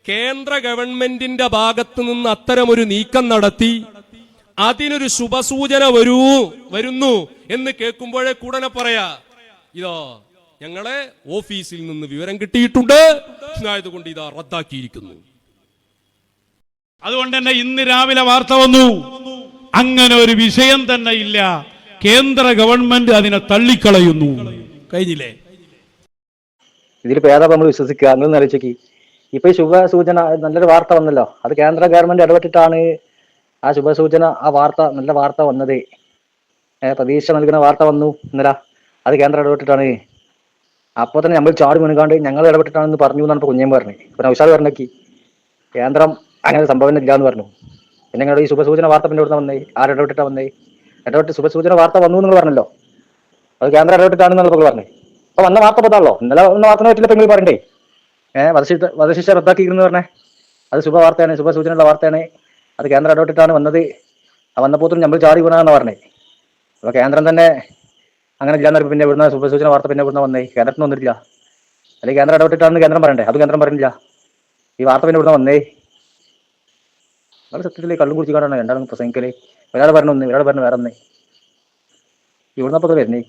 കേന്ദ്ര ഗവൺമെന്റിന്റെ ഭാഗത്തു നിന്ന് അത്തരമൊരു നീക്കം നടത്തി അതിനൊരു ശുഭസൂചന വരുന്നു എന്ന് കേൾക്കുമ്പോഴേ കൂടനെ പറയാ, ഇതോ ഞങ്ങളെ ഓഫീസിൽ നിന്ന് വിവരം കിട്ടിയിട്ടുണ്ട്, ആയതുകൊണ്ട് ഇതാ റദ്ദാക്കിയിരിക്കുന്നു. അതുകൊണ്ട് തന്നെ ഇന്ന് രാവിലെ വാർത്ത വന്നു, അങ്ങനെ ഒരു വിഷയം തന്നെ ഇല്ല, കേന്ദ്ര ഗവൺമെന്റ് അതിനെ തള്ളിക്കളയുന്നു. കഴിഞ്ഞില്ലേ? ഇതിലിപ്പോ ഏതാ നമ്മൾ വിശ്വസിക്കുക? അങ്ങനെ ആലോചിക്ക്. ഇപ്പൊ ശുഭസൂചന നല്ലൊരു വാർത്ത വന്നല്ലോ, അത് കേന്ദ്ര ഗവൺമെന്റ് ഇടപെട്ടിട്ടാണ് ആ ശുഭസൂചന, ആ വാർത്ത, നല്ല വാർത്ത വന്നത്. പ്രതീക്ഷ നൽകുന്ന വാർത്ത വന്നു ഇന്നലെ, അത് കേന്ദ്രം ഇടപെട്ടിട്ടാണ്. അപ്പോൾ തന്നെ നമ്മൾ ചാടി മുൻകാണ്ട് ഞങ്ങൾ ഇടപെട്ടിട്ടാണെന്ന് പറഞ്ഞു എന്നാണ് ഇപ്പൊ കുഞ്ഞൻ പറഞ്ഞത്. ഇപ്പൊ നൗഷാദ് പറഞ്ഞേക്ക് കേന്ദ്രം അങ്ങനെ സംഭവം ഇല്ല എന്ന് പറഞ്ഞു. പിന്നെ ഞങ്ങളുടെ ഈ ശുഭസൂചന വാർത്ത പിന്നെ ഇവിടുന്ന് വന്നേ, ആരിടപെട്ടിട്ടാ വന്നേ? ഇടപെട്ട് ശുഭസൂചന വാർത്ത വന്നു നിങ്ങൾ പറഞ്ഞല്ലോ, അത് കേന്ദ്രം ഇടപെട്ടിട്ടാണെന്നാണ് ഇപ്പോൾ പറഞ്ഞത്. അപ്പൊ വന്ന വാർത്ത പതാണല്ലോ, ഇന്നലെ വന്ന വാർത്തനെ പറ്റില്ല നിങ്ങൾ പറയണ്ടേ? വധശിക്ഷ റദ്ദാക്കിയിരുന്നു പറഞ്ഞേ, അത് ശുഭവാർത്തയാണ്, ശുഭസൂചനയുള്ള വാർത്തയാണ്, അത് കേന്ദ്രം ഇടപെട്ടിട്ടാണ് വന്നത്. ആ വന്നപ്പോത്തും നമ്മൾ ചാടി വീണാന്ന് പറഞ്ഞേ. അപ്പൊ കേന്ദ്രം തന്നെ അങ്ങനെ ഇല്ലാന്ന് പിന്നെ ഇവിടുന്ന ശുഭസൂചന വാർത്ത പിന്നെ ഇവിടുന്ന് വന്നേ, കേന്ദ്രത്തിന് വന്നിട്ടില്ല. അല്ലെങ്കിൽ കേന്ദ്രം ഇടപെട്ടിട്ടാണെന്ന് കേന്ദ്രം പറയണ്ടേ, അത് കേന്ദ്രം പറഞ്ഞില്ല. ഈ വാർത്ത പിന്നെ ഇവിടുന്ന് വന്നേ. വളരെ സത്യത്തില് കള്ളും കുടിച്ചിക്കാണ്ടാണ് രണ്ടാളും പ്രസംഗിക്കല്. ഒരാൾ പറഞ്ഞു ഒന്ന്, ഒരാൾ പറഞ്ഞു വേറെ ഒന്നേ. ഇവിടുന്നപ്പോ വരുന്നേ.